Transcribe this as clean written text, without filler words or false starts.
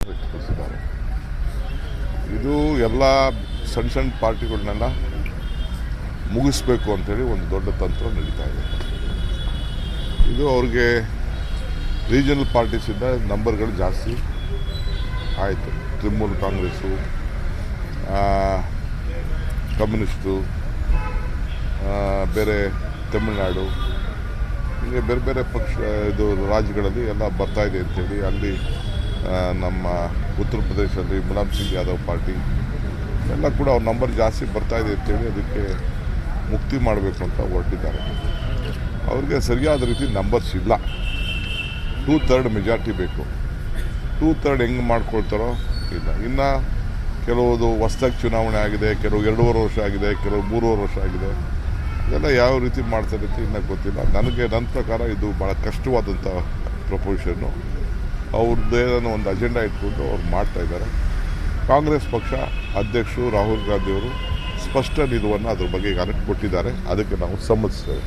ವ್ಯಕ್ತಪಡಿಸಿದ್ದಾರೆ. ಇದು ಎಲ್ಲ ಸಣ್ಣ ಸಣ್ಣ ಪಾರ್ಟಿಗಳನ್ನೆಲ್ಲ ಮುಗಿಸ್ಬೇಕು ಅಂತೇಳಿ ಒಂದು ದೊಡ್ಡ ತಂತ್ರ ನಡೀತಾ ಇದೆ. ಇದು ಅವ್ರಿಗೆ ರೀಜನಲ್ ಪಾರ್ಟೀಸಿಂದ ನಂಬರ್ಗಳು ಜಾಸ್ತಿ ಆಯಿತು. ತೃಣಮೂಲ ಕಾಂಗ್ರೆಸ್ಸು, ಕಮ್ಯುನಿಸ್ಟು, ಬೇರೆ ತಮಿಳುನಾಡು, ಹೀಗೆ ಬೇರೆ ಬೇರೆ ಪಕ್ಷ ಇದು ರಾಜ್ಯಗಳಲ್ಲಿ ಎಲ್ಲ ಬರ್ತಾಯಿದೆ ಅಂಥೇಳಿ ಅಲ್ಲಿ ನಮ್ಮ ಉತ್ತರ ಪ್ರದೇಶದಲ್ಲಿ ಮುಲಾಯಂ ಸಿಂಗ್ ಯಾದವ್ ಪಾರ್ಟಿ ಎಲ್ಲ ಕೂಡ ಅವ್ರ ನಂಬರ್ ಜಾಸ್ತಿ ಬರ್ತಾಯಿದೆ ಅಂತೇಳಿ ಅದಕ್ಕೆ ಮುಕ್ತಿ ಮಾಡಬೇಕು ಅಂತ ಹೊರಟಿದ್ದಾರೆ. ಅವ್ರಿಗೆ ಸರಿಯಾದ ರೀತಿ ನಂಬರ್ಸ್ ಇಲ್ಲ. 2/3 ಮೆಜಾರಿಟಿ ಬೇಕು. 2/3 ಹೆಂಗೆ ಮಾಡ್ಕೊಳ್ತಾರೋ ಇಲ್ಲ. ಇನ್ನು ಕೆಲವುದು ಹೊಸ್ದಾಗಿ ಚುನಾವಣೆ ಆಗಿದೆ, ಕೆಲವು 2.5 ವರ್ಷ ಆಗಿದೆ, ಕೆಲವು 3.5 ವರ್ಷ ಆಗಿದೆ. ಇದೆಲ್ಲ ಯಾವ ರೀತಿ ಮಾಡ್ತಾರೆ ಅಂತ ಇನ್ನೂ ಗೊತ್ತಿಲ್ಲ. ನನ್ನ ಪ್ರಕಾರ ಇದು ಭಾಳ ಕಷ್ಟವಾದಂಥ ಪ್ರಪೋಸಿಷನ್ನು. ಅವ್ರದ್ದೇ ಒಂದು ಅಜೆಂಡಾ ಇಟ್ಕೊಂಡು ಅವ್ರು ಮಾಡ್ತಾಯಿದ್ದಾರೆ. ಕಾಂಗ್ರೆಸ್ ಪಕ್ಷ ಅಧ್ಯಕ್ಷರು ರಾಹುಲ್ ಗಾಂಧಿಯವರು ಸ್ಪಷ್ಟ ನಿಲುವನ್ನು ಅದ್ರ ಬಗ್ಗೆ ಈಗ ಕೊಟ್ಟಿದ್ದಾರೆ. ಅದಕ್ಕೆ ನಾವು ಸಮ್ಮತಿಸ್ತೇವೆ.